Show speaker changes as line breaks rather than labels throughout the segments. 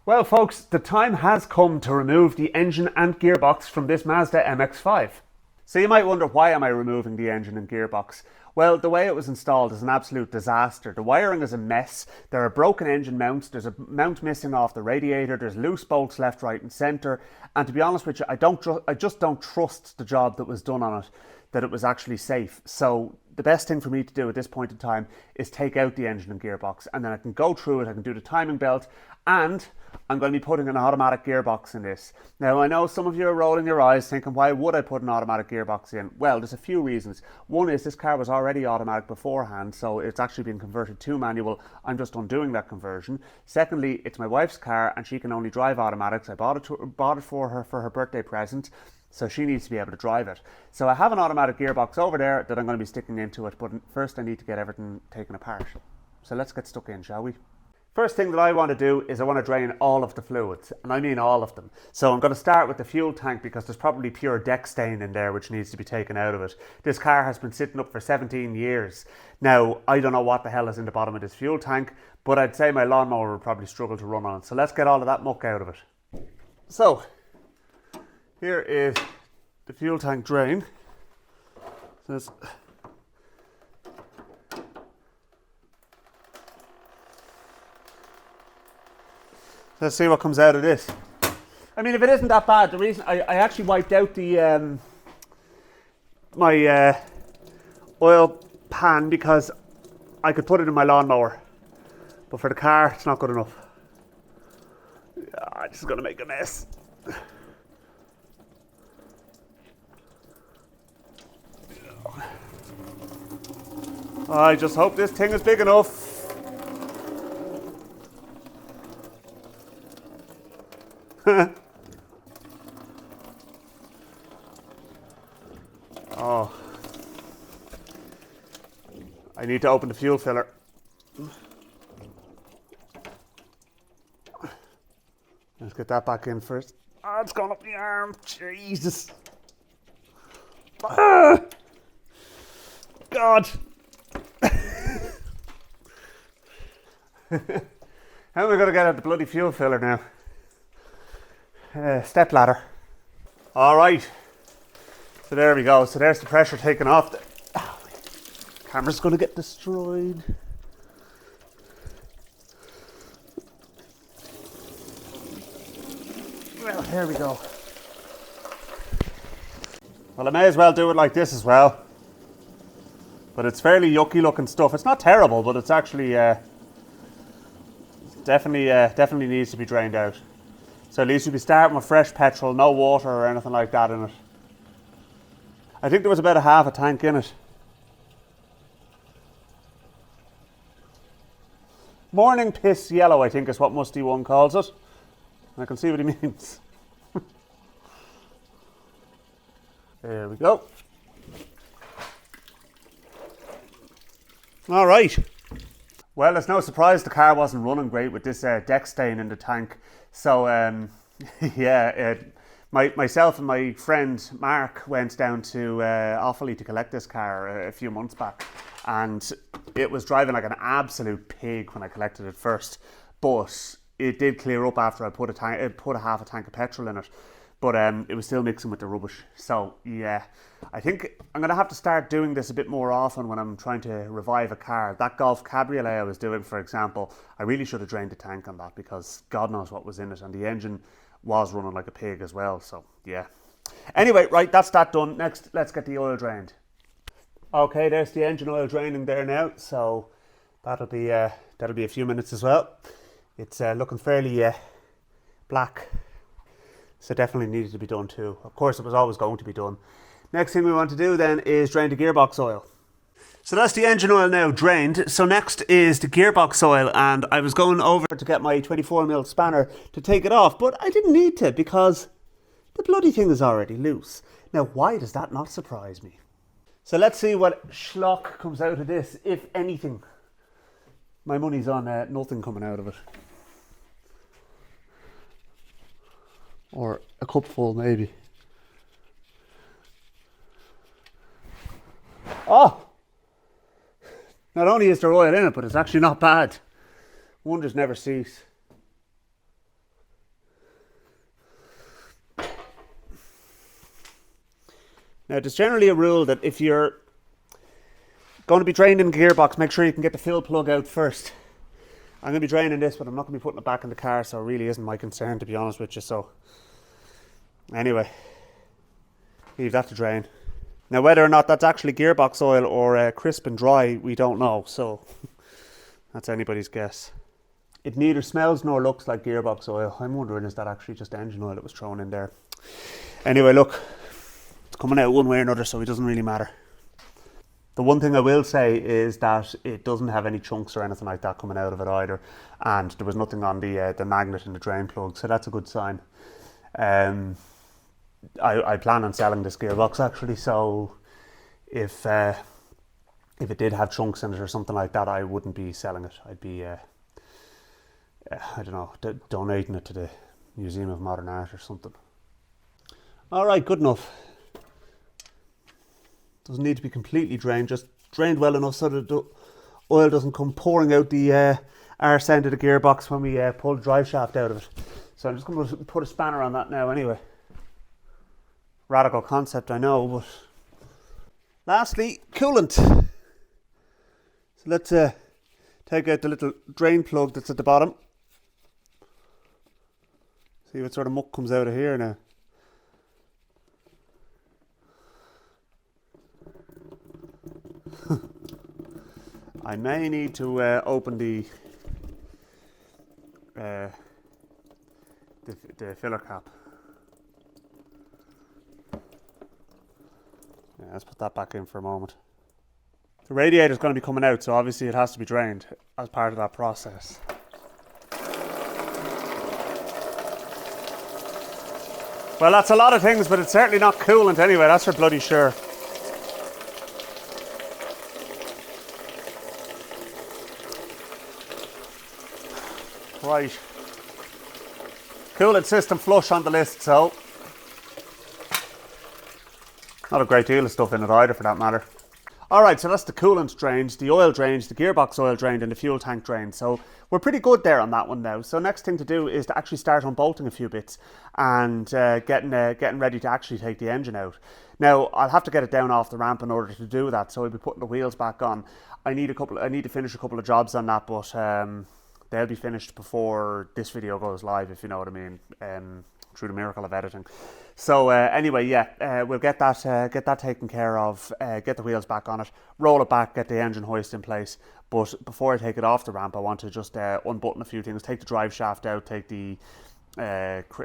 Well folks, the time has come to remove the engine and gearbox from this Mazda MX-5. So you might wonder, why am I removing the engine and gearbox? Well, the way it was installed is an absolute disaster. The wiring is a mess, there are broken engine mounts, there's a mount missing off the radiator, there's loose bolts left, right and centre, and to be honest with you, I just don't trust the job that was done on it, that it was actually safe. So the best thing for me to do at this point in time is take out the engine and gearbox, and then I can go through it, I can do the timing belt, and I'm going to be putting an automatic gearbox in this. Now I know some of you are rolling your eyes thinking, why would I put an automatic gearbox in? Well, there's a few reasons. One is this car was already automatic beforehand, so it's actually been converted to manual. I'm just undoing that conversion. Secondly, it's my wife's car and she can only drive automatics. I bought it for her birthday present, so she needs to be able to drive it. So I have an automatic gearbox over there that I'm going to be sticking into it, but first I need to get everything taken apart. So let's get stuck in, shall we? First thing that I want to do is I want to drain all of the fluids, and I mean all of them. So I'm going to start with the fuel tank because there's probably pure deck stain in there which needs to be taken out of it. This car has been sitting up for 17 years. Now, I don't know what the hell is in the bottom of this fuel tank, but I'd say my lawnmower would probably struggle to run on it. So let's get all of that muck out of it. So, here is the fuel tank drain. Let's see what comes out of this. I mean, if it isn't that bad, the reason I actually wiped out the my oil pan because I could put it in my lawnmower, but for the car it's not good enough. This is going to make a mess. I just hope this thing is big enough. Oh, I need to open the fuel filler. Let's get that back in first. Oh, it's gone up the arm. Jesus. Ah! God. How am I going to get out the bloody fuel filler now? Step ladder. All right. So there we go. So there's the pressure taken off. Camera's going to get destroyed. Well, here we go. Well, I may as well do it like this as well. But it's fairly yucky looking stuff. It's not terrible, but it's actually definitely needs to be drained out. So at least you'll be starting with fresh petrol, no water or anything like that in it. I think there was about a half a tank in it. Morning piss yellow, I think is what Musty One calls it. I can see what he means. There we go. All right. Well, it's no surprise the car wasn't running great with this deck stain in the tank. So, yeah, myself and my friend Mark went down to Offaly to collect this car a few months back. And it was driving like an absolute pig when I collected it first. But it did clear up after I put a half a tank of petrol in it. But it was still mixing with the rubbish. So, yeah, I think I'm going to have to start doing this a bit more often when I'm trying to revive a car. That Golf Cabriolet I was doing, for example, I really should have drained the tank on that because God knows what was in it. And the engine was running like a pig as well. So, yeah. Anyway, right, that's that done. Next, let's get the oil drained. Okay, there's the engine oil draining there now. So, that'll be a few minutes as well. It's looking fairly black. So definitely needed to be done too. Of course, it was always going to be done. Next thing we want to do then is drain the gearbox oil. So that's the engine oil now drained. So next is the gearbox oil, and I was going over to get my 24mm spanner to take it off, but I didn't need to because the bloody thing is already loose. Now, why does that not surprise me? So let's see what schlock comes out of this, if anything. My money's on nothing coming out of it. Or a cupful, maybe. Oh! Not only is there oil in it, but it's actually not bad. Wonders never cease. Now, there's generally a rule that if you're going to be draining the gearbox, make sure you can get the fill plug out first. I'm going to be draining this, but I'm not going to be putting it back in the car, so it really isn't my concern, to be honest with you. So, anyway, leave that to drain. Now, whether or not that's actually gearbox oil or crisp and dry, we don't know, so that's anybody's guess. It neither smells nor looks like gearbox oil. I'm wondering, is that actually just engine oil that was thrown in there? Anyway, look, it's coming out one way or another, so it doesn't really matter. The one thing I will say is that it doesn't have any chunks or anything like that coming out of it either, and there was nothing on the magnet in the drain plug, so that's a good sign. I plan on selling this gearbox actually, so if it did have chunks in it or something like that, I wouldn't be selling it. I'd be, I don't know, donating it to the Museum of Modern Art or something. All right, good enough. Doesn't need to be completely drained, just drained well enough so that the oil doesn't come pouring out the arse end of the gearbox when we pull the drive shaft out of it. So I'm just going to put a spanner on that now anyway. Radical concept, I know, but lastly, coolant. So let's take out the little drain plug that's at the bottom. See what sort of muck comes out of here now. I may need to open the filler cap. Yeah, let's put that back in for a moment. The radiator is going to be coming out, so obviously it has to be drained as part of that process. Well, that's a lot of things, but it's certainly not coolant anyway, that's for bloody sure. Right. Coolant system flush on the list, so not a great deal of stuff in it either for that matter. Alright, so that's the coolant drained, the oil drained, the gearbox oil drained and the fuel tank drained. So we're pretty good there on that one now. So next thing to do is to actually start unbolting a few bits and getting ready to actually take the engine out. Now, I'll have to get it down off the ramp in order to do that, so I'll be putting the wheels back on. I need to finish a couple of jobs on that, but they'll be finished before this video goes live, if you know what I mean, through the miracle of editing. So anyway, yeah, we'll get that taken care of, get the wheels back on it, roll it back, get the engine hoist in place. But before I take it off the ramp, I want to just unbutton a few things, take the drive shaft out, take the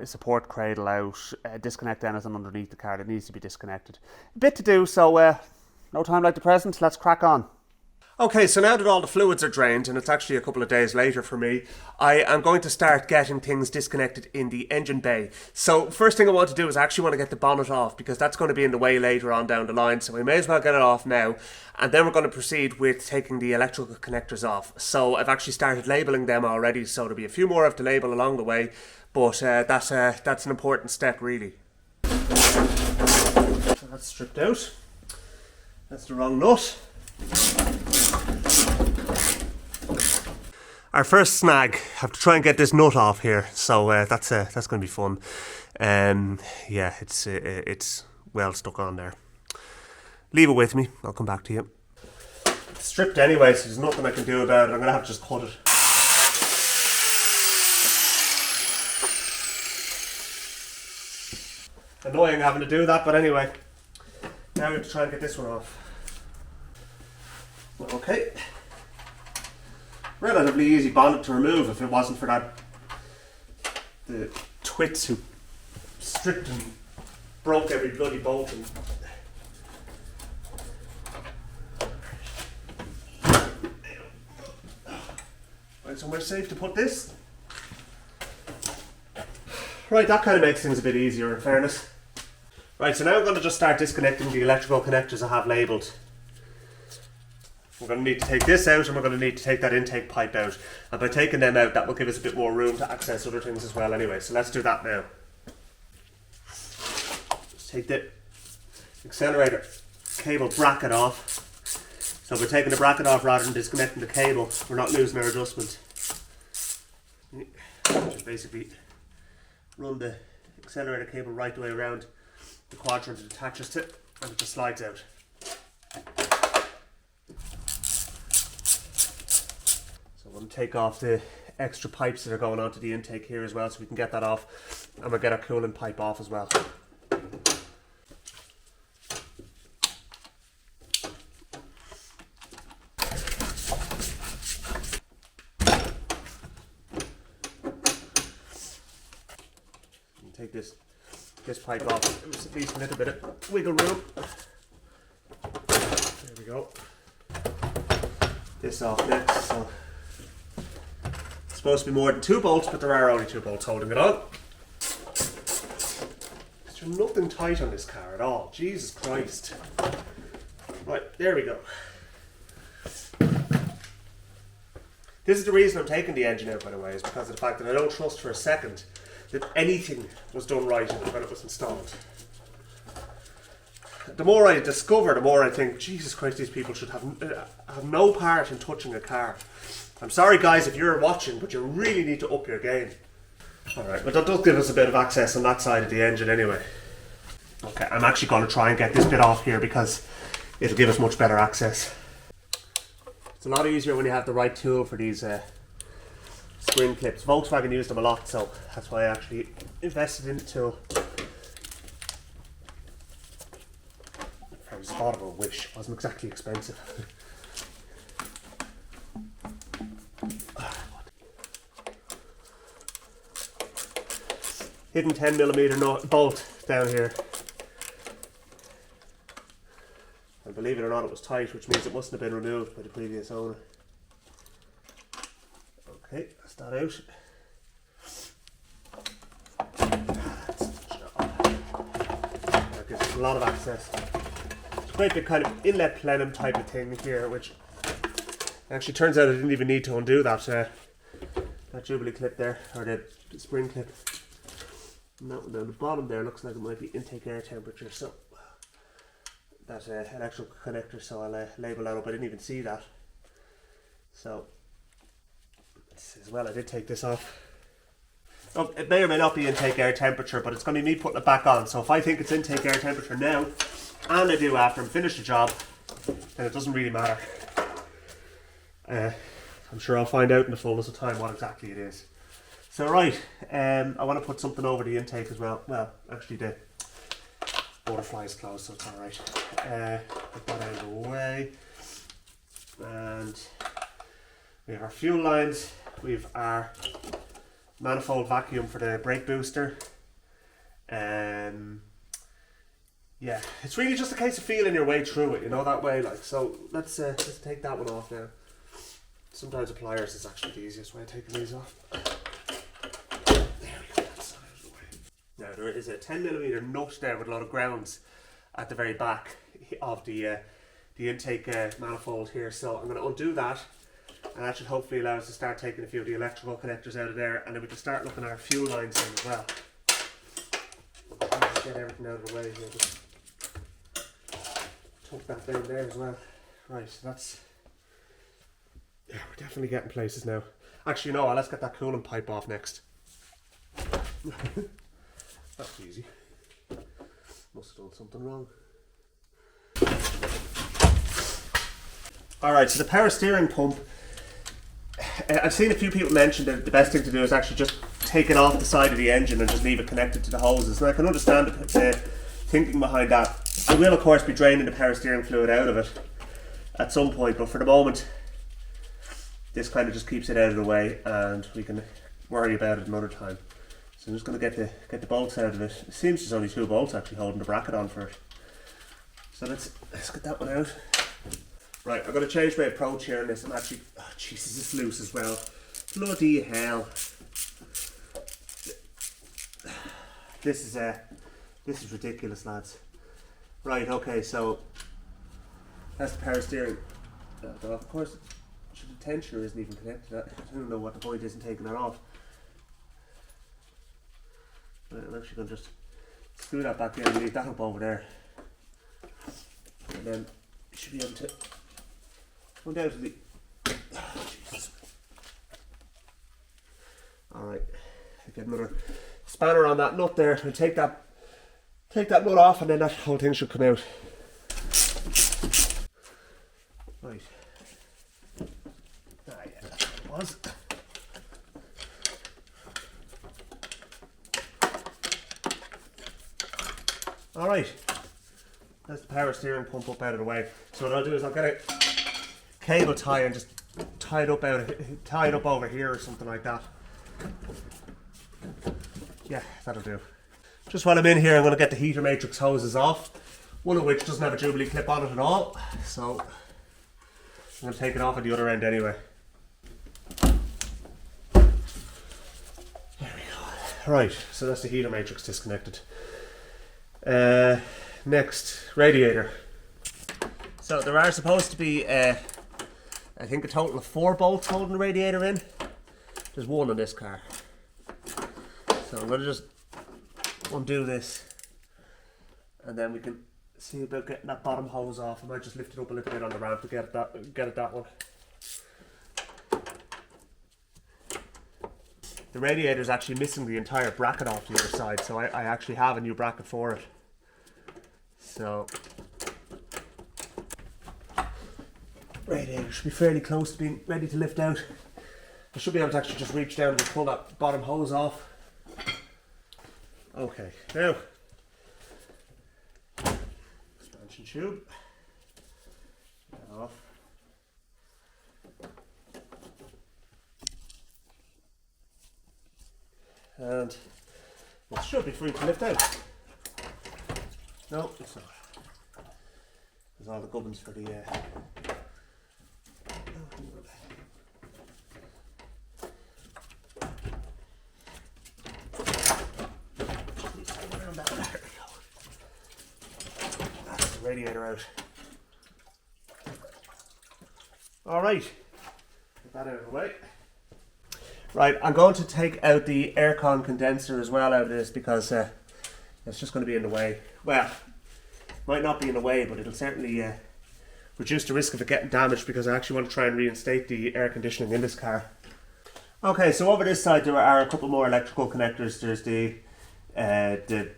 support cradle out, disconnect anything underneath the car that needs to be disconnected. A bit to do, so no time like the present, let's crack on. Okay, so now that all the fluids are drained, and it's actually a couple of days later for me, I am going to start getting things disconnected in the engine bay. So first thing I want to do is I actually want to get the bonnet off, because that's going to be in the way later on down the line, so we may as well get it off now, and then we're going to proceed with taking the electrical connectors off. So I've actually started labelling them already, so there'll be a few more I have to label along the way, but that's an important step really. So that's stripped out. That's the wrong nut. Our first snag, have to try and get this nut off here, so that's going to be fun. Yeah, it's well stuck on there. Leave it with me, I'll come back to you. It's stripped anyway, so there's nothing I can do about it. I'm going to have to just cut it. Annoying having to do that, but anyway. Now we have to try and get this one off. Okay. Relatively easy bonnet to remove if it wasn't for the twits who stripped and broke every bloody bolt. Find somewhere safe to put this. Right, that kind of makes things a bit easier in fairness. Right, so now I'm going to just start disconnecting the electrical connectors I have labelled. We're going to need to take this out and we're going to need to take that intake pipe out. And by taking them out, that will give us a bit more room to access other things as well anyway. So let's do that now. Just take the accelerator cable bracket off. So we're taking the bracket off rather than disconnecting the cable. We're not losing our adjustment. Just basically run the accelerator cable right the way around the quadrant it attaches to. and it just slides out. So I'm going to take off the extra pipes that are going onto the intake here as well, so we can get that off, and we'll get our coolant pipe off as well. Take this pipe off. There's at least a little bit of wiggle room. There we go. This off next. So it's supposed to be more than 2 bolts, but there are only 2 bolts holding it on. There's nothing tight on this car at all. Jesus Christ. Right, there we go. This is the reason I'm taking the engine out, by the way, is because of the fact that I don't trust for a second that anything was done right when it was installed. The more I discover, the more I think, Jesus Christ, these people should have no part in touching a car. I'm sorry guys if you're watching, but you really need to up your game. Alright, but that does give us a bit of access on that side of the engine anyway. Okay, I'm actually going to try and get this bit off here because it'll give us much better access. It's a lot easier when you have the right tool for these spring clips. Volkswagen used them a lot, so that's why I actually invested in the tool. I was thought of a wish. It wasn't exactly expensive. Hidden 10mm bolt down here. And believe it or not, it was tight, which means it mustn't have been removed by the previous owner. Okay, that's that out. That gives us a lot of access. It's a great big kind of inlet plenum type of thing here, which actually turns out I didn't even need to undo that Jubilee clip there, or the spring clip. And that one down the bottom there looks like it might be intake air temperature, so that electrical connector, so I'll label that up. I didn't even see that. So as well, I did take this off. Oh, it may or may not be intake air temperature, but it's going to be me putting it back on. So if I think it's intake air temperature now, and I do after I'm finished the job, then it doesn't really matter. I'm sure I'll find out in the fullness of time what exactly it is. So right, I want to put something over the intake as well. Well, actually the butterfly is closed, so it's alright. Put that out of the way. And we have our fuel lines. We've our manifold vacuum for the brake booster. Yeah, it's really just a case of feeling your way through it, you know, that way. Like, so let's take that one off now. Sometimes the pliers is actually the easiest way of taking these off. There we go, that's out of the way. Now there is a 10mm nut there with a lot of grounds at the very back of the intake manifold here. So I'm going to undo that, and that should hopefully allow us to start taking a few of the electrical connectors out of there, and then we can start looking at our fuel lines in as well. Just get everything out of the way here. Just tuck that down there as well. Right, so that's... yeah, we're definitely getting places now. Actually, no, let's get that coolant pipe off next. That's easy. Must have done something wrong. Alright, so the power steering pump, I've seen a few people mention that the best thing to do is actually just take it off the side of the engine and just leave it connected to the hoses. And I can understand the thinking behind that. I will of course be draining the power steering fluid out of it at some point, but for the moment this kind of just keeps it out of the way and we can worry about it another time. So I'm just going to get the bolts out of it. It seems there's only 2 bolts actually holding the bracket on for it. So let's get that one out. Right, I'm going to change my approach here on this. I'm actually, oh Jesus, it's loose as well. Bloody hell. This is ridiculous, lads. Right, okay, so that's the power steering. Of course, the tensioner isn't even connected to that. I don't know what the point is in taking that off. Right, I'm actually going to just screw that back in and leave that up over there. And then you should be able to go down to the... oh, Jesus. Alright, get another spanner on that nut there and take that
take that nut off and then that whole thing should come out. Right. Ah, yeah, that's what it was. Alright. That's the power steering pump up out of the way. So what I'll do is I'll get a cable tie and just tie it up over here or something like that. Yeah, that'll do. Just while I'm in here, I'm going to get the heater matrix hoses off, one of which doesn't have a Jubilee clip on it at all, so I'm going to take it off at the other end anyway. There we go. Right, so that's the heater matrix disconnected. Next, radiator. So there are supposed to be, I think a total of 4 bolts holding the radiator in. There's one on this car. So I'm going to just undo this and then we can see about getting that bottom hose off. I might just lift it up a little bit on the ramp to get it that one. The radiator is actually missing the entire bracket off the other side, so I actually have a new bracket for it. So radiator should be fairly close to being ready to lift out. I should be able to actually just reach down and pull that bottom hose off. Okay, now expansion tube off. And it should be free to lift out. No, it's not. There's all the gubbins for the radiator out. Alright, get that out of the way. Right, I'm going to take out the aircon condenser as well out of this because it's just going to be in the way. Well, might not be in the way, but it'll certainly reduce the risk of it getting damaged because I actually want to try and reinstate the air conditioning in this car. Okay, so over this side there are a couple more electrical connectors. There's the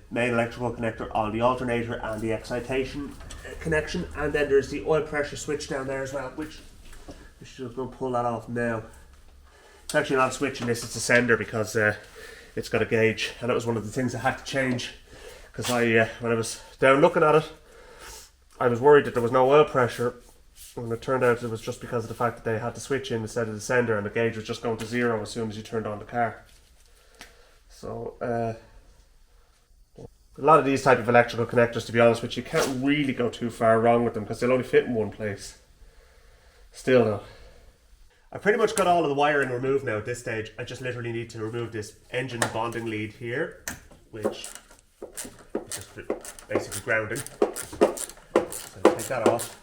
main electrical connector on the alternator and the excitation connection, and then there's the oil pressure switch down there as well, which I'm just going to pull that off now. It's actually not a switch in this, it's a sender because it's got a gauge, and that was one of the things I had to change because when I was down looking at it I was worried that there was no oil pressure, and it turned out it was just because of the fact that they had the switch in instead of the sender, and the gauge was just going to 0 as soon as you turned on the car. So a lot of these type of electrical connectors, to be honest with you, can't really go too far wrong with them because they'll only fit in one place. Still though, I pretty much got all of the wiring removed now at this stage. I just literally need to remove this engine bonding lead here, which is just basically grounding. So take that off,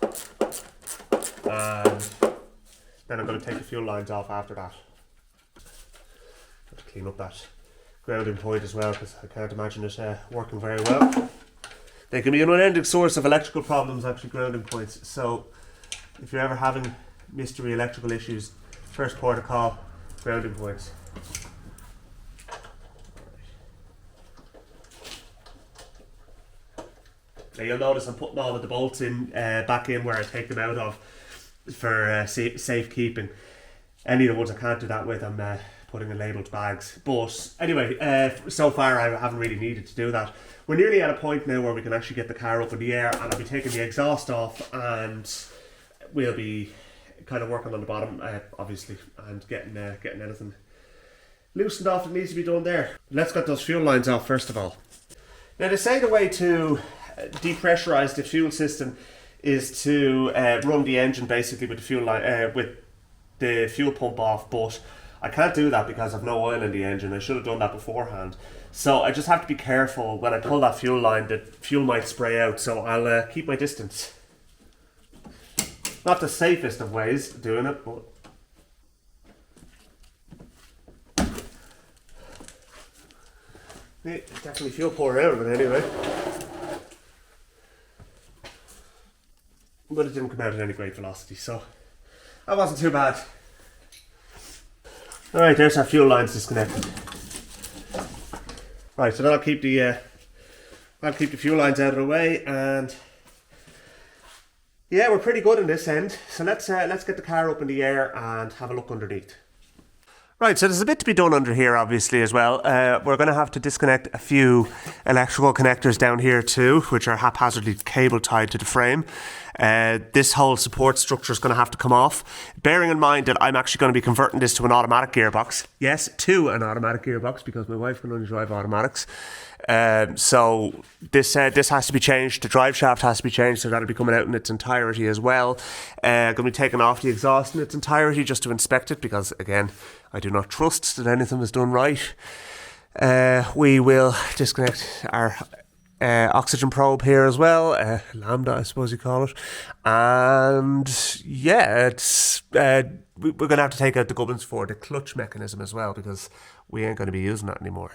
and then I'm going to take the fuel lines off after that. Got to clean up that grounding point as well because I can't imagine it working very well. They can be an unending source of electrical problems, actually, grounding points. So if you're ever having mystery electrical issues, first port of call, grounding points. Now you'll notice I'm putting all of the bolts in back in where I take them out of for safekeeping. Any of the ones I can't do that with, I'm putting in labelled bags. But anyway, so far I haven't really needed to do that. We're nearly at a point now where we can actually get the car up in the air, and I'll be taking the exhaust off, and we'll be kind of working on the bottom, obviously, and getting anything loosened off that needs to be done there. Let's get those fuel lines off first of all. Now they say the way to depressurize the fuel system is to run the engine basically with the fuel line, with the fuel pump off, but I can't do that because I've no oil in the engine. I should have done that beforehand. So I just have to be careful when I pull that fuel line that fuel might spray out, so I'll keep my distance. Not the safest of ways of doing it, but yeah, definitely fuel pour out of it anyway. But it didn't come out at any great velocity, so that wasn't too bad. Alright, there's our fuel lines disconnected. Right, so that'll keep the I'll keep the fuel lines out of the way, and yeah, we're pretty good on this end. So let's get the car up in the air and have a look underneath. Right, so there's a bit to be done under here, obviously, as well. We're going to have to disconnect a few electrical connectors down here too, which are haphazardly cable tied to the frame. This whole support structure is going to have to come off. Bearing in mind that I'm actually going to be converting this to an automatic gearbox. Yes, to an automatic gearbox, because my wife can only drive automatics. So this has to be changed. The drive shaft has to be changed, so that'll be coming out in its entirety as well. Going to be taking off the exhaust in its entirety just to inspect it, because again, I do not trust that anything was done right. We will disconnect our oxygen probe here as well, lambda I suppose you call it, and yeah, it's we're going to have to take out the gubbins for the clutch mechanism as well, because we ain't going to be using that anymore.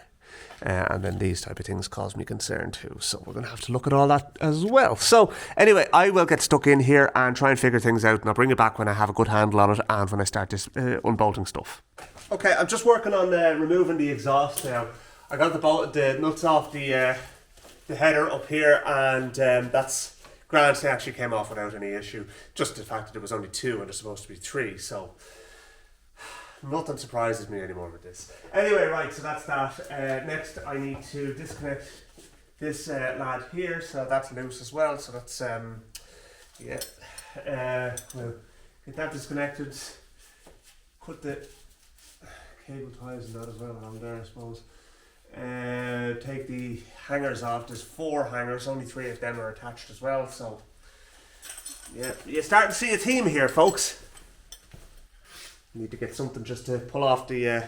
And then these type of things cause me concern too, so we're going to have to look at all that as well. So anyway, I will get stuck in here and try and figure things out, and I'll bring it back when I have a good handle on it and when I start this unbolting stuff. Okay, I'm just working on removing the exhaust now. I got the nuts off the header up here, and that's grand. They actually came off without any issue. Just the fact that there was only 2 and there's supposed to be 3, so nothing surprises me anymore with this. Anyway, right, so that's that. Next, I need to disconnect this lad here, so that's loose as well. So that's we'll get that disconnected. Put the cable ties and that as well along there, I suppose. Take the hangers off. There's 4 hangers, only 3 of them are attached as well. So yeah, you're starting to see a theme here, folks. Need to get something just to pull off the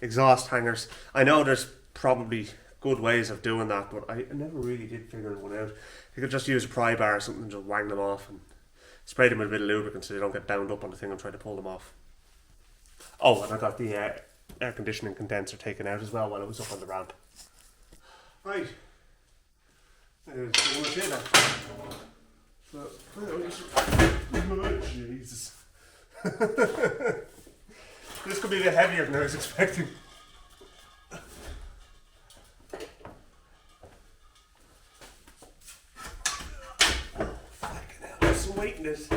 exhaust hangers. I know there's probably good ways of doing that, but I never really did figure one out. You could just use a pry bar or something, just wang them off and spray them with a bit of lubricant so they don't get bound up on the thing and try to pull them off. Oh, and I got the air conditioning condenser taken out as well while it was up on the ramp. Right. Jesus. This could be a bit heavier than I was expecting. Fucking hell, there's some weight in this.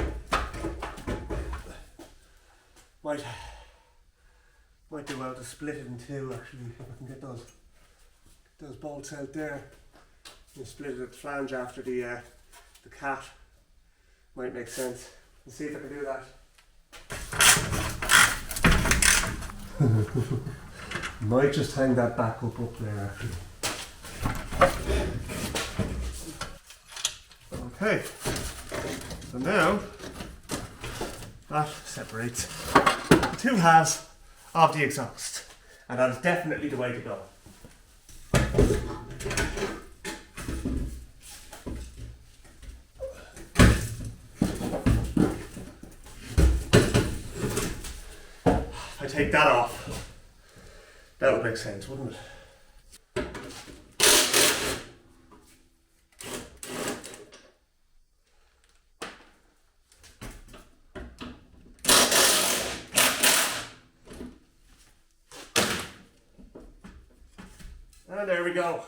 Might do well to split it in 2 actually, if I can get those bolts out there. And split it at the flange after the cat. Might make sense. Let's see if I can do that. Might just hang that back up there actually. Okay, so now that separates the 2 halves of the exhaust, and that is definitely the way to go. Take that off. That would make sense, wouldn't it? And there we go.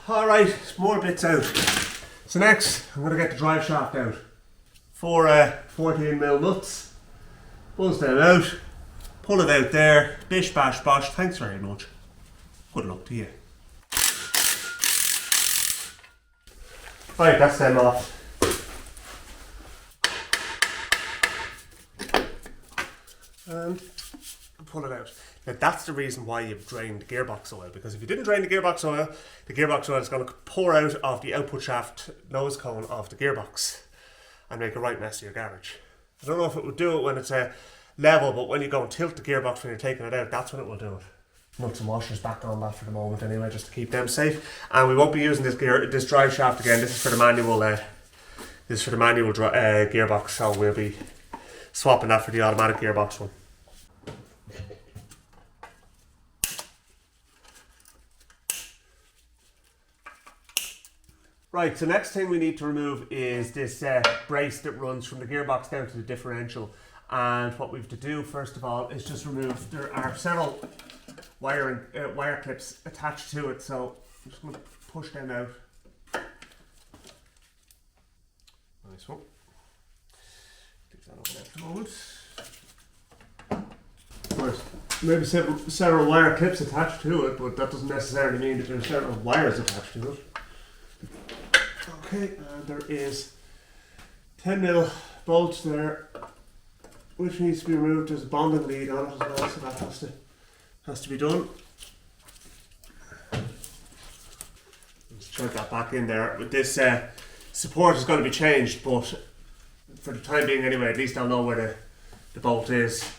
Alright, more bits out. So next, I'm going to get the drive shaft out. 4 14mm nuts. Buzz them out, pull it out there, bish bash bosh, thanks very much. Good luck to you. Right, that's them off. And pull it out. Now that's the reason why you've drained the gearbox oil, because if you didn't drain the gearbox oil is going to pour out of the output shaft nose cone of the gearbox and make a right mess of your garage. I don't know if it would do it when it's level, but when you go and tilt the gearbox when you're taking it out, that's when it will do it. Nuts and washers back on that for the moment anyway, just to keep them safe. And we won't be using this drive shaft again. This is for the manual. Gearbox, so we'll be swapping that for the automatic gearbox one. Right, so next thing we need to remove is this brace that runs from the gearbox down to the differential. And what we have to do first of all is just remove, there are several wire clips attached to it, so I'm just going to push them out. Nice one. Leave that open at the moment. Right. Maybe several wire clips attached to it, but that doesn't necessarily mean that there's several wires attached to it. Okay, and there is 10mm bolts there, which needs to be removed. There's a bonding lead on it as well, so that has to be done. Let's thread that back in there. But this support is going to be changed, but for the time being anyway, at least I'll know where the bolt is.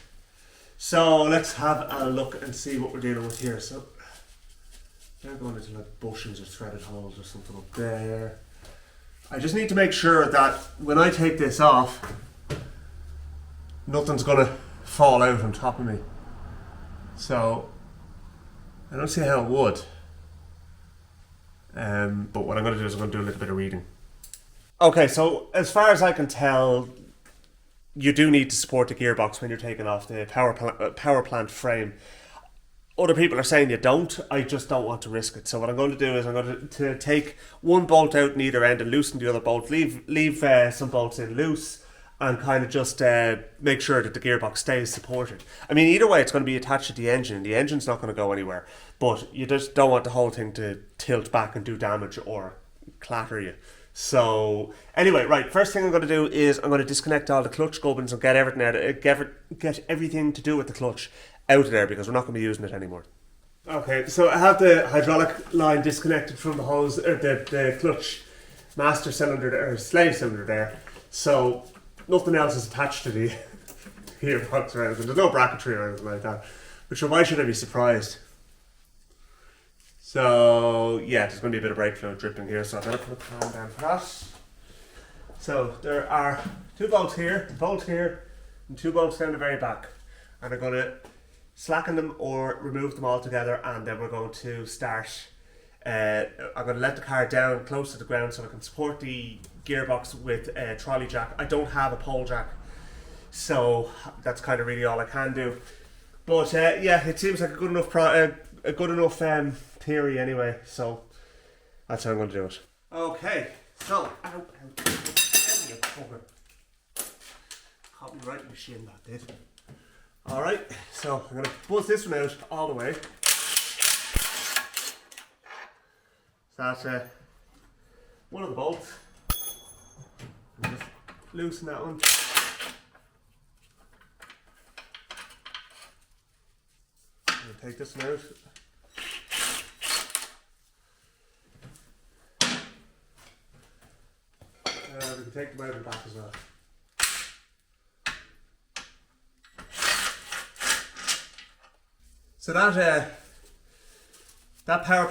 So let's have a look and see what we're dealing with here. So they're going into like bushings or threaded holes or something up there. I just need to make sure that when I take this off, nothing's going to fall out on top of me. So I don't see how it would. But what I'm going to do is I'm going to do a little bit of reading. Okay, so as far as I can tell, you do need to support the gearbox when you're taking off the power plant frame. Other people are saying you don't. I just don't want to risk it. So what I'm going to do is I'm going to take one bolt out in either end and loosen the other bolt. Leave some bolts in loose and kind of just make sure that the gearbox stays supported. I mean, either way, it's going to be attached to the engine. The engine's not going to go anywhere. But you just don't want the whole thing to tilt back and do damage or clatter you. So anyway, right, first thing I'm going to do is I'm going to disconnect all the clutch gubbins and get everything out, get everything to do with the clutch out of there, because we're not going to be using it anymore. Okay, so I have the hydraulic line disconnected from the hose, or the clutch master cylinder or slave cylinder there. So nothing else is attached to the gearbox or anything. There's no bracketry or anything like that. But sure, why should I be surprised? So yeah, there's going to be a bit of brake fluid dripping here, so I'm going to put a pan down for that. So there are two bolts here, and two bolts down the very back. And I'm going to slacken them or remove them all together, and then we're going to start. I'm going to let the car down close to the ground so I can support the gearbox with a trolley jack. I don't have a pole jack, so that's kind of really all I can do. But yeah, it seems like a good enough theory anyway, so that's how I'm going to do it. Okay, so you bugger. Copyright machine that did. Alright, so I'm going to buzz this one out all the way. So that's one of the bolts. And just loosen that one. I'm going to take this one out. We can take them out and back as well. So that power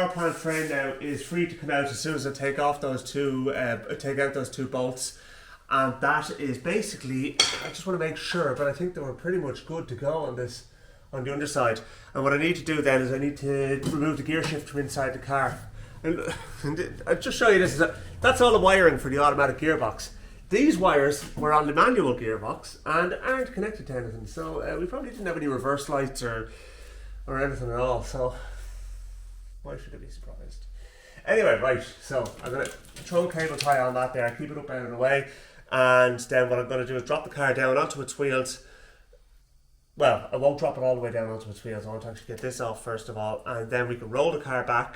plant frame now is free to come out as soon as I take off those take out those two bolts, and that is basically, I just want to make sure, but I think they were pretty much good to go on the underside. And what I need to do then is I need to remove the gear shift from inside the car. And I'll just show you this. That's all the wiring for the automatic gearbox. These wires were on the manual gearbox and aren't connected to anything, so we probably didn't have any reverse lights or anything at all, so why should I be surprised? Anyway, right, so I'm going to throw a cable tie on that there, keep it up out of the way, and then what I'm going to do is drop the car down onto its wheels. Well, I won't drop it all the way down onto its wheels. I want to actually get this off first of all, and then we can roll the car back,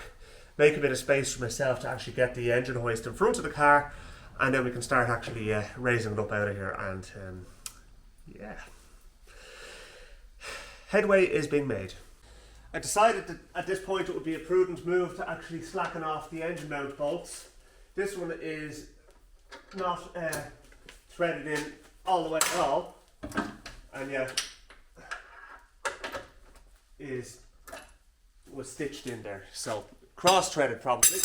make a bit of space for myself to actually get the engine hoist in front of the car, and then we can start actually raising it up out of here, and yeah. Headway is being made. I decided that at this point it would be a prudent move to actually slacken off the engine mount bolts. This one is not threaded in all the way at all, and yet was stitched in there, so cross-threaded probably.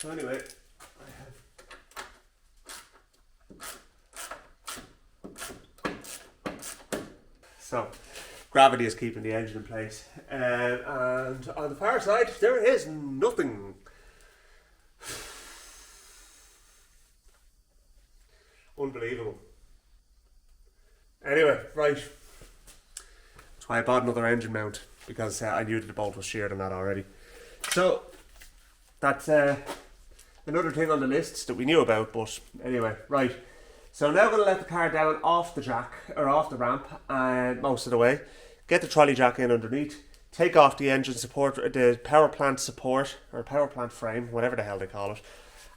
So anyway, so gravity is keeping the engine in place, and on the far side there is nothing. Unbelievable. Anyway, right, that's why I bought another engine mount. because I knew that the bolt was sheared on that already. So that's another thing on the list that we knew about, but anyway, right. So now I'm going to let the car down off the jack, or off the ramp, and most of the way. Get the trolley jack in underneath, take off the engine support, the power plant support, or power plant frame, whatever the hell they call it.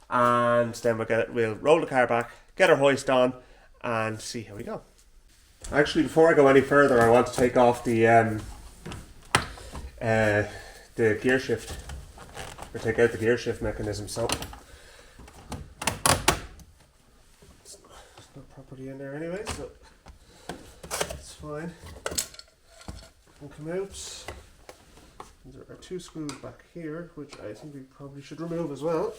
And then we'll roll the car back, get our hoist on, and see how we go. Actually, before I go any further, I want to take off the gear shift, or take out the gear shift mechanism. So it's not properly in there anyway, so it's fine. Can come out. There are 2 screws back here, which I think we probably should remove as well.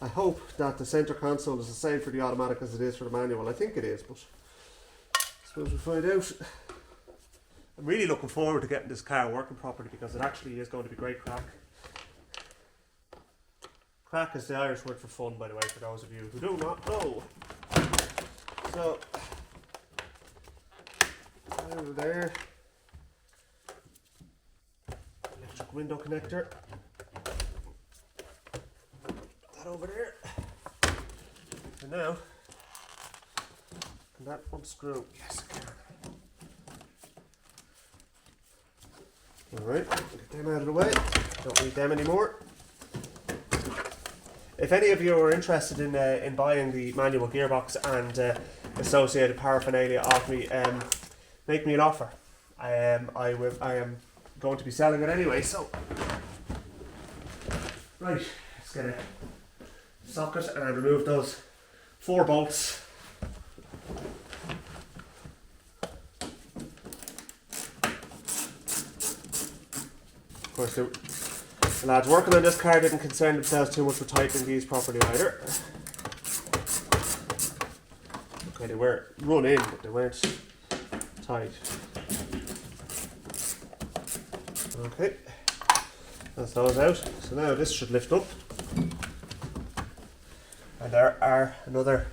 I hope that the center console is the same for the automatic as it is for the manual. I think it is, but I suppose we'll find out. I'm really looking forward to getting this car working properly, because it actually is going to be great crack. Crack is the Irish word for fun, by the way, for those of you who do not know. So, over there, electric window connector. Over there, and now can that unscrew? Yes, I can. Alright, get them out of the way, don't need them anymore. If any of you are interested in buying the manual gearbox and associated paraphernalia off me, make me an offer. I am going to be selling it anyway, so right, let's get it. Socket, and I removed those 4 bolts. Of course, the lads working on this car didn't concern themselves too much with tightening these properly either. Okay, they were run in, but they weren't tight. Okay, that's those out. So now this should lift up. And there are another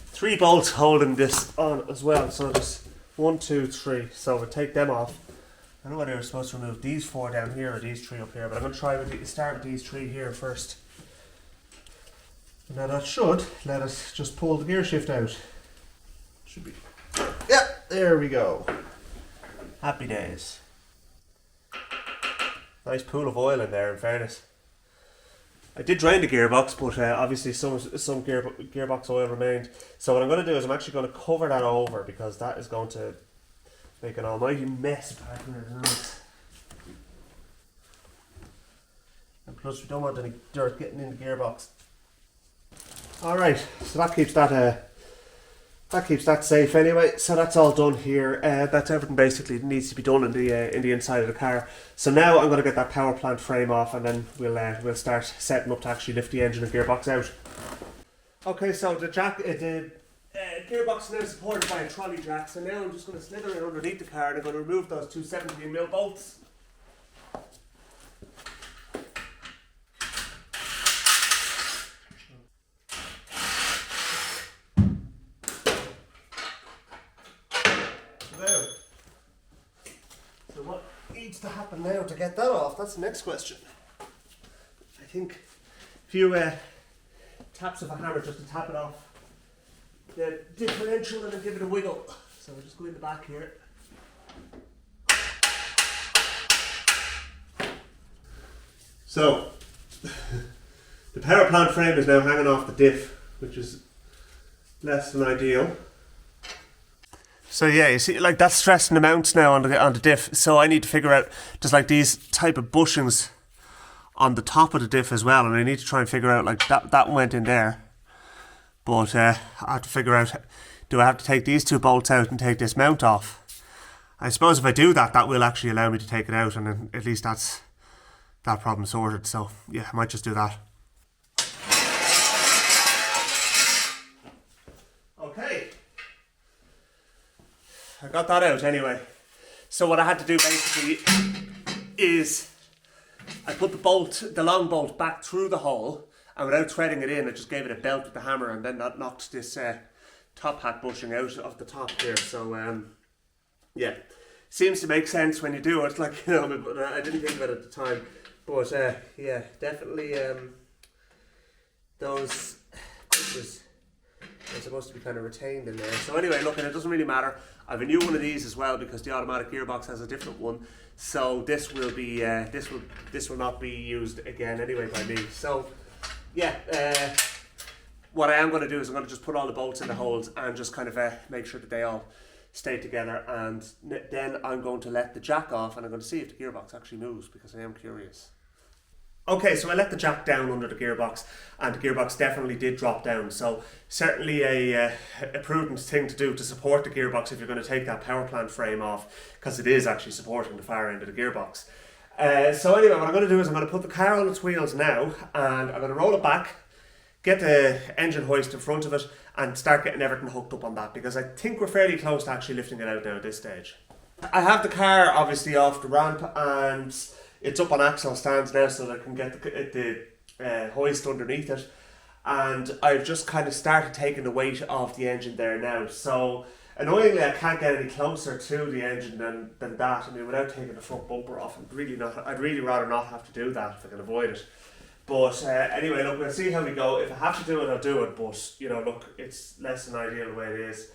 3 bolts holding this on as well. So there's 1, 2, 3. So we'll take them off. I don't know whether we're supposed to remove these 4 down here or these 3 up here, but I'm going to try start with these 3 here first. And now that should let us just pull the gear shift out. Should be. Yeah, there we go. Happy days. Nice pool of oil in there, in fairness. I did drain the gearbox, but obviously some gearbox oil remained. So what I'm going to do is I'm actually going to cover that over, because that is going to make an almighty mess back there. And plus we don't want any dirt getting in the gearbox. Alright, so that keeps that safe anyway. So that's all done here. That's everything basically that needs to be done in the inside of the car. So now I'm going to get that power plant frame off, and then we'll start setting up to actually lift the engine and gearbox out. Okay, so the gearbox is now supported by a trolley jack. So now I'm just going to slither it underneath the car, and I'm going to remove those 2 17mm bolts. So what needs to happen now to get that off? That's the next question. I think a few taps of a hammer just to tap it off the differential and then give it a wiggle. So we'll just go in the back here. So the power plant frame is now hanging off the diff, which is less than ideal. So yeah, you see, like that's stressing the mounts now on the diff. So I need to figure out just like these type of bushings on the top of the diff as well, and I need to try and figure out like that went in there. But I have to figure out, do I have to take these 2 bolts out and take this mount off? I suppose if I do that, that will actually allow me to take it out, and then at least that's that problem sorted. So yeah, I might just do that. Okay. I got that out anyway. So what I had to do basically is I put the long bolt back through the hole, and without threading it in, I just gave it a belt with the hammer, and then that knocked this top hat bushing out of the top there. So yeah, seems to make sense when you do it. Like, you know, but I didn't think about it at the time. But yeah, definitely those pieces are supposed to be kind of retained in there. So anyway, look, and it doesn't really matter. I have a new one of these as well because the automatic gearbox has a different one. So this will be this will not be used again anyway by me. So yeah, what I am going to do is I'm going to just put all the bolts in the holes and just kind of make sure that they all stay together, and then I'm going to let the jack off and I'm going to see if the gearbox actually moves because I am curious. Okay, so I let the jack down under the gearbox and the gearbox definitely did drop down. So certainly a prudent thing to do to support the gearbox if you're going to take that power plant frame off, because it is actually supporting the far end of the gearbox. So anyway, what I'm going to do is I'm going to put the car on its wheels now and I'm going to roll it back, get the engine hoist in front of it and start getting everything hooked up on that, because I think we're fairly close to actually lifting it out now at this stage. I have the car obviously off the ramp and it's up on axle stands now so that I can get the hoist underneath it, and I've just kind of started taking the weight off the engine there now. So annoyingly I can't get any closer to the engine than that. I mean, without taking the front bumper off, I'd really rather not have to do that if I can avoid it. But anyway, look, we'll see how we go. If I have to do it, I'll do it, but you know, look, it's less than ideal the way it is.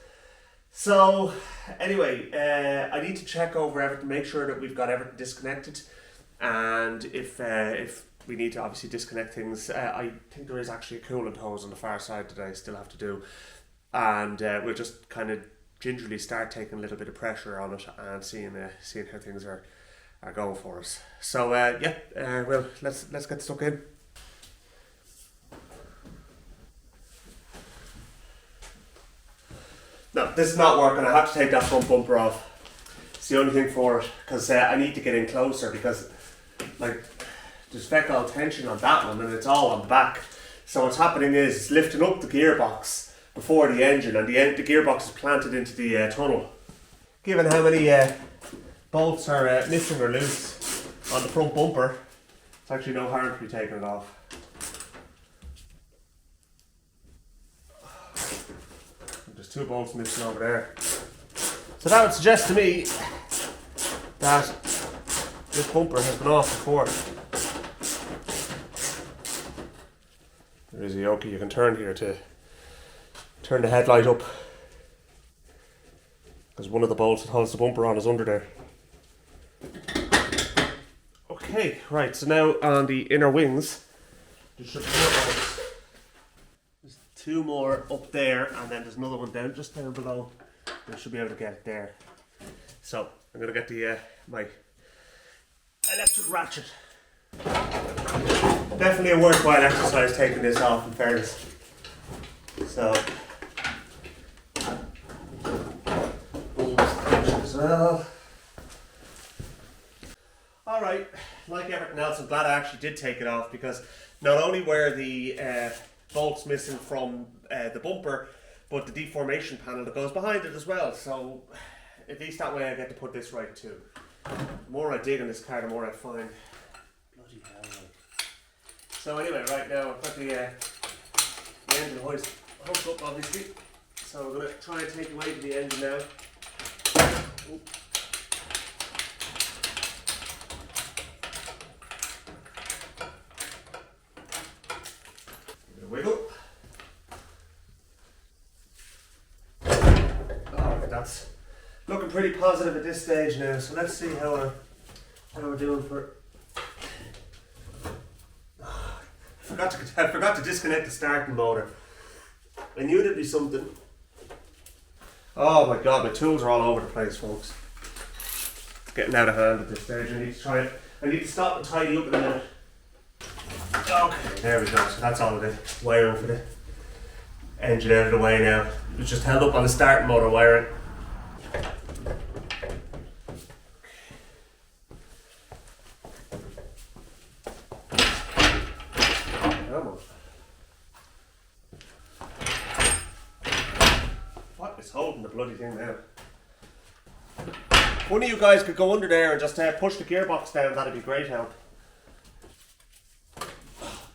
So anyway, I need to check over everything, make sure that we've got everything disconnected. And if we need to obviously disconnect things, I think there is actually a coolant hose on the far side that I still have to do, and we'll just kind of gingerly start taking a little bit of pressure on it and seeing how things are going for us. So yeah, well, let's get stuck in. No, this is not working. I have to take that front bumper off. It's the only thing for it, because I need to get in closer, because like there's feck all tension on that one and it's all on the back. So what's happening is it's lifting up the gearbox before the engine, and the gearbox is planted into the tunnel. Given how many bolts are missing or loose on the front bumper, it's actually no harm to be taking it off. There's 2 bolts missing over there. So that would suggest to me that this bumper has been off before. There is a yoke you can turn here to turn the headlight up, because one of the bolts that holds the bumper on is under there. Okay, right, so now on the inner wings, there's just 4 bolts. There's 2 more up there, and then there's another one just down below. I should be able to get it there. So I'm going to get the my electric ratchet. Definitely a worthwhile exercise taking this off, in fairness. So as well. Alright, like everything else, I'm glad I actually did take it off, because not only were the bolts missing from the bumper, but the deformation panel that goes behind it as well. So at least that way I get to put this right too. The more I dig in this car, the more I find. Bloody hell. So anyway, right now I've got the engine hoist hooked up obviously. So I'm going to try and take away to the engine now. Ooh. Give it a wiggle. Alright, that's looking pretty positive at this stage now. So let's see how we're doing for. I forgot to disconnect the starting motor. I knew there'd be something. Oh my god, my tools are all over the place, folks. It's getting out of hand at this stage. I need to try it. I need to stop and tidy up in a minute. Okay, there we go. So that's all of it. Wiring for the engine out of the way now. It's just held up on the starting motor wiring. What is holding the bloody thing now? One of you guys could go under there and just push the gearbox down, that'd be great help.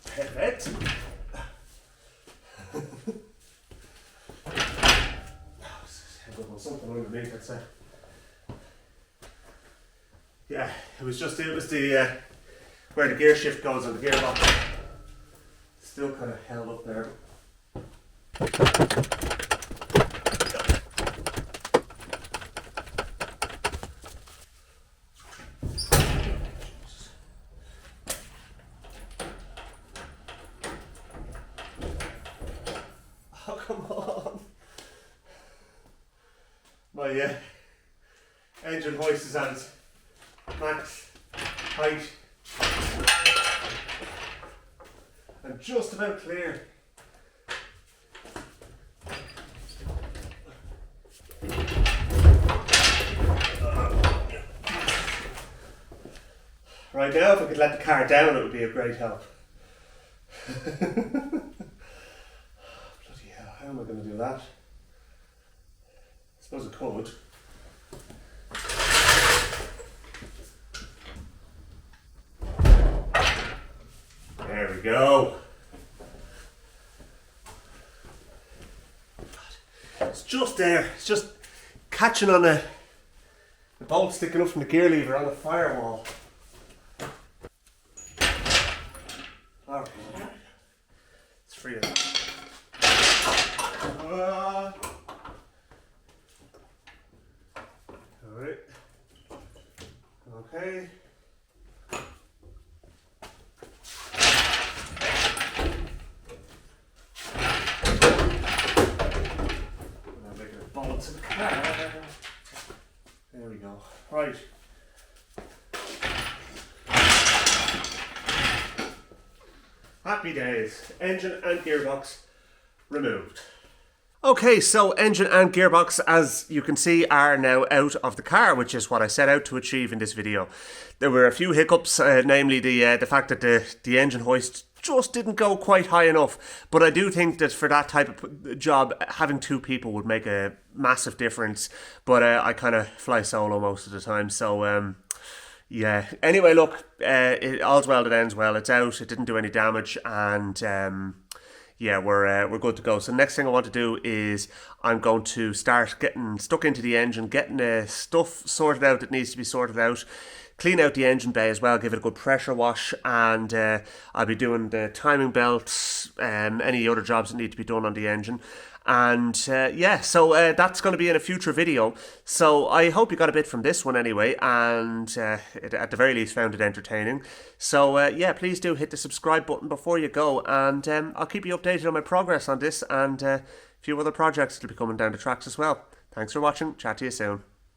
Perfect. something underneath it. So yeah, it was the where the gear shift goes on the gearbox. Still kind of held up there. Oh, come on. My engine hoist is at its max height. I'm just about clear. Right now, if I could let the car down, it would be a great help. Bloody hell, how am I going to do that? I suppose I could. There we go. It's just there. It's just catching on the bolt sticking up from the gear lever on the firewall. Alright. It's free of that. Alright. Okay. There we go. Right. Happy days. Engine and gearbox removed. Okay, so engine and gearbox, as you can see, are now out of the car, which is what I set out to achieve in this video. There were a few hiccups, namely the fact that the engine hoist just didn't go quite high enough. But I do think that for that type of job, having two people would make a massive difference. But I kind of fly solo most of the time, so yeah. Anyway, look, all's well that ends well. It's out. It didn't do any damage, and yeah, we're good to go. So the next thing I want to do is I'm going to start getting stuck into the engine, getting stuff sorted out that needs to be sorted out. Clean out the engine bay as well, give it a good pressure wash, and I'll be doing the timing belts, any other jobs that need to be done on the engine. And yeah, so that's going to be in a future video. So I hope you got a bit from this one anyway, and at the very least found it entertaining. So yeah, please do hit the subscribe button before you go, and I'll keep you updated on my progress on this and a few other projects that will be coming down the tracks as well. Thanks for watching, chat to you soon.